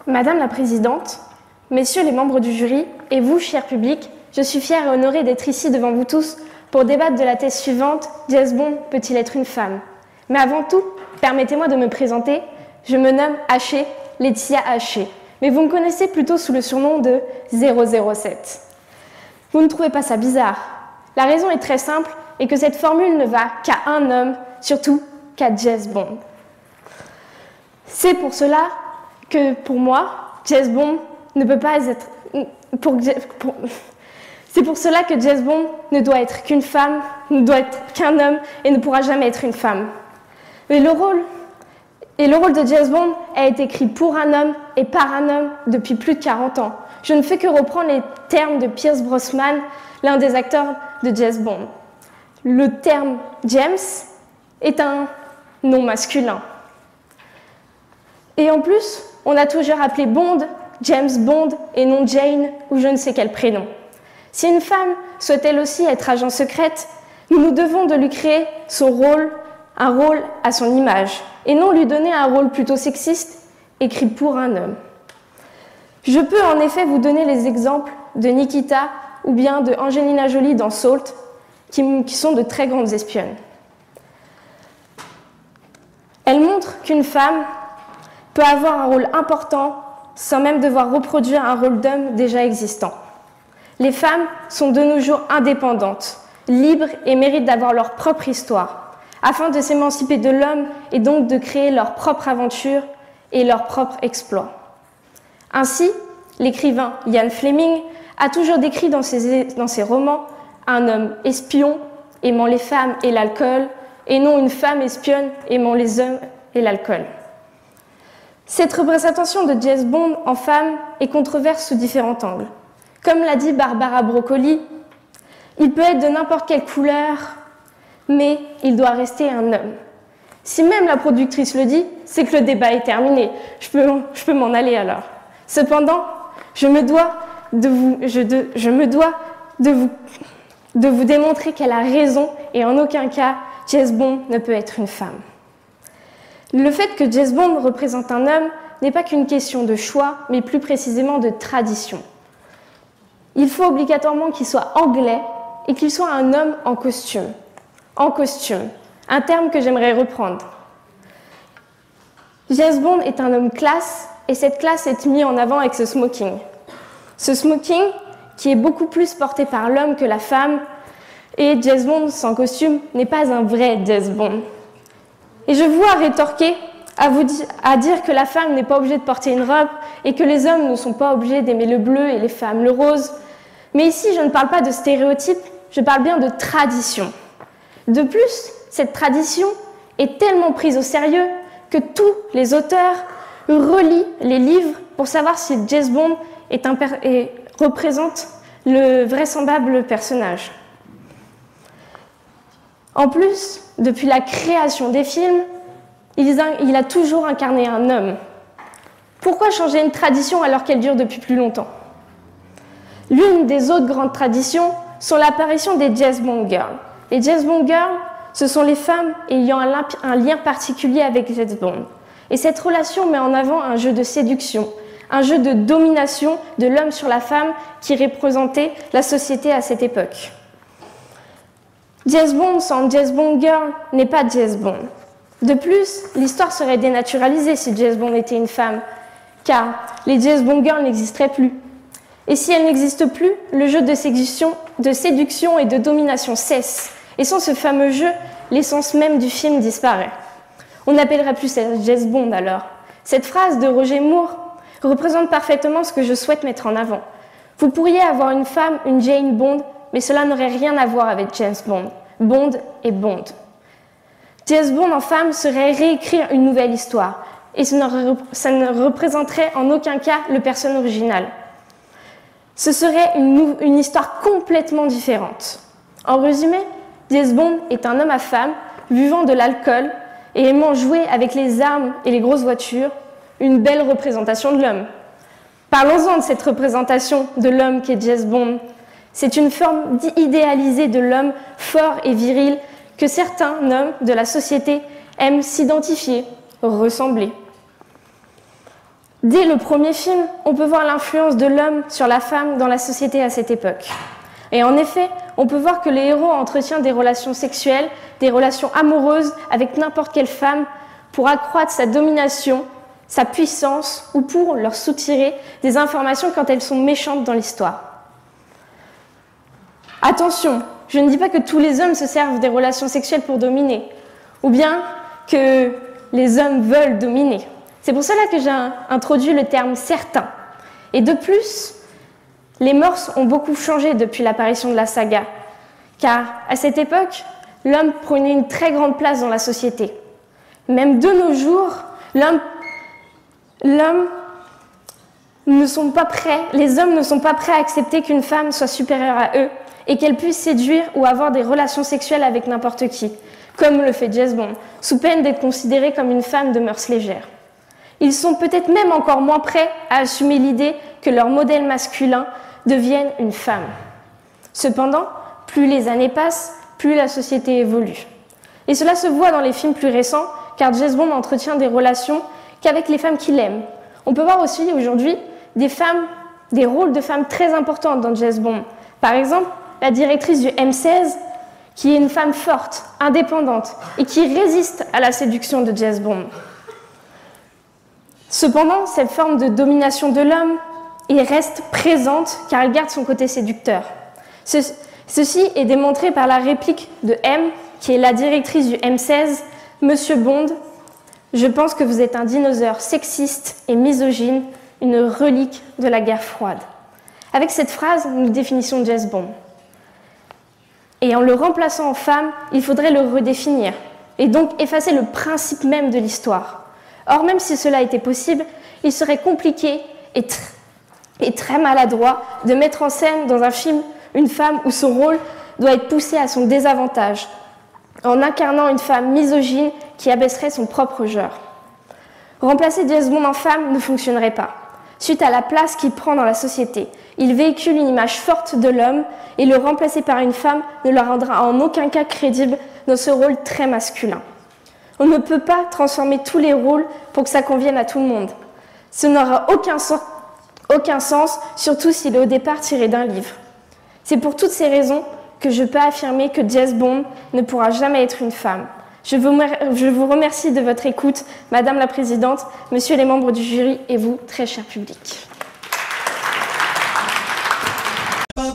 Madame la Présidente, Messieurs les membres du jury, et vous, cher public, je suis fière et honorée d'être ici devant vous tous pour débattre de la thèse suivante, James Bond peut-il être une femme? Mais avant tout, permettez-moi de me présenter, je me nomme Haché, Laetitia Haché, mais vous me connaissez plutôt sous le surnom de 007. Vous ne trouvez pas ça bizarre? La raison est très simple et que cette formule ne va qu'à un homme, surtout qu'à James Bond. C'est pour cela que, pour moi, James Bond ne peut pas être... C'est pour cela que James Bond ne doit être qu'une femme, ne doit être qu'un homme et ne pourra jamais être une femme. Mais le rôle de James Bond a été écrit pour un homme et par un homme depuis plus de 40 ans. Je ne fais que reprendre les termes de Pierce Brosnan, l'un des acteurs de James Bond. Le terme James est un nom masculin. Et en plus, on a toujours appelé Bond James Bond et non Jane ou je ne sais quel prénom. Si une femme souhaite elle aussi être agent secrète, nous nous devons de lui créer son rôle, un rôle à son image, et non lui donner un rôle plutôt sexiste, écrit pour un homme. Je peux en effet vous donner les exemples de Nikita ou bien de Angelina Jolie dans Salt, qui sont de très grandes espionnes. Elles montrent qu'une femme peut avoir un rôle important sans même devoir reproduire un rôle d'homme déjà existant. Les femmes sont de nos jours indépendantes, libres et méritent d'avoir leur propre histoire, afin de s'émanciper de l'homme et donc de créer leur propre aventure et leur propre exploit. Ainsi, l'écrivain Ian Fleming a toujours décrit dans ses romans un homme espion aimant les femmes et l'alcool, et non une femme espionne aimant les hommes et l'alcool. Cette représentation de James Bond en femme est controverse sous différents angles. Comme l'a dit Barbara Broccoli, il peut être de n'importe quelle couleur, mais il doit rester un homme. Si même la productrice le dit, c'est que le débat est terminé. Je peux m'en aller alors. Cependant, je me dois de vous démontrer qu'elle a raison et en aucun cas, James Bond ne peut être une femme. Le fait que James Bond représente un homme n'est pas qu'une question de choix, mais plus précisément de tradition. Il faut obligatoirement qu'il soit anglais et qu'il soit un homme en costume. En costume, un terme que j'aimerais reprendre. James Bond est un homme classe et cette classe est mise en avant avec ce smoking. Ce smoking qui est beaucoup plus porté par l'homme que la femme et James Bond sans costume n'est pas un vrai James Bond. Et je vois rétorquer à dire que la femme n'est pas obligée de porter une robe et que les hommes ne sont pas obligés d'aimer le bleu et les femmes le rose. Mais ici, je ne parle pas de stéréotypes, je parle bien de tradition. De plus, cette tradition est tellement prise au sérieux que tous les auteurs relient les livres pour savoir si James Bond représente le vraisemblable personnage. En plus, depuis la création des films, il a toujours incarné un homme. Pourquoi changer une tradition alors qu'elle dure depuis plus longtemps? L'une des autres grandes traditions sont l'apparition des James Bond Girls. Les James Bond Girls, ce sont les femmes ayant un lien particulier avec James Bond. Et cette relation met en avant un jeu de séduction, un jeu de domination de l'homme sur la femme qui représentait la société à cette époque. James Bond sans James Bond Girl n'est pas James Bond. De plus, l'histoire serait dénaturalisée si James Bond était une femme, car les James Bond Girls n'existeraient plus. Et si elles n'existent plus, le jeu de séduction et de domination cesse. Et sans ce fameux jeu, l'essence même du film disparaît. On n'appellerait plus ça James Bond alors. Cette phrase de Roger Moore représente parfaitement ce que je souhaite mettre en avant. Vous pourriez avoir une femme, une Jane Bond, mais cela n'aurait rien à voir avec James Bond. Bond est Bond. James Bond en femme serait réécrire une nouvelle histoire, et ça ne représenterait en aucun cas le personnage original. Ce serait une histoire complètement différente. En résumé, James Bond est un homme à femme, buvant de l'alcool et aimant jouer avec les armes et les grosses voitures, une belle représentation de l'homme. Parlons-en de cette représentation de l'homme qu'est James Bond. C'est une forme idéalisée de l'homme fort et viril que certains hommes de la société aiment s'identifier, ressembler. Dès le premier film, on peut voir l'influence de l'homme sur la femme dans la société à cette époque. Et en effet, on peut voir que le héros entretient des relations sexuelles, des relations amoureuses avec n'importe quelle femme pour accroître sa domination, sa puissance ou pour leur soutirer des informations quand elles sont méchantes dans l'histoire. Attention, je ne dis pas que tous les hommes se servent des relations sexuelles pour dominer, ou bien que les hommes veulent dominer. C'est pour cela que j'ai introduit le terme « certains ». Et de plus, les mœurs ont beaucoup changé depuis l'apparition de la saga, car à cette époque, l'homme prenait une très grande place dans la société. Même de nos jours, les hommes ne sont pas prêts à accepter qu'une femme soit supérieure à eux et qu'elle puisse séduire ou avoir des relations sexuelles avec n'importe qui, comme le fait James Bond, sous peine d'être considérée comme une femme de mœurs légères. Ils sont peut-être même encore moins prêts à assumer l'idée que leur modèle masculin devienne une femme. Cependant, plus les années passent, plus la société évolue. Et cela se voit dans les films plus récents, car James Bond entretient des relations qu'avec les femmes qu'il aime. On peut voir aussi aujourd'hui des rôles de femmes très importants dans James Bond. Par exemple, la directrice du M16, qui est une femme forte, indépendante et qui résiste à la séduction de James Bond. Cependant, cette forme de domination de l'homme reste présente car elle garde son côté séducteur. Ceci est démontré par la réplique de M, qui est la directrice du M16, « Monsieur Bond, je pense que vous êtes un dinosaure sexiste et misogyne, une relique de la guerre froide. » Avec cette phrase, nous définissons James Bond. Et en le remplaçant en femme, il faudrait le redéfinir, et donc effacer le principe même de l'histoire. Or, même si cela était possible, il serait compliqué et très maladroit de mettre en scène dans un film une femme où son rôle doit être poussé à son désavantage, en incarnant une femme misogyne qui abaisserait son propre genre. Remplacer James Bond en femme ne fonctionnerait pas. Suite à la place qu'il prend dans la société, il véhicule une image forte de l'homme et le remplacer par une femme ne le rendra en aucun cas crédible dans ce rôle très masculin. On ne peut pas transformer tous les rôles pour que ça convienne à tout le monde. Ce n'aura aucun sens, surtout s'il est au départ tiré d'un livre. C'est pour toutes ces raisons que je peux affirmer que James Bond ne pourra jamais être une femme. Je vous remercie de votre écoute, Madame la Présidente, Messieurs les membres du jury et vous, très cher public. Ba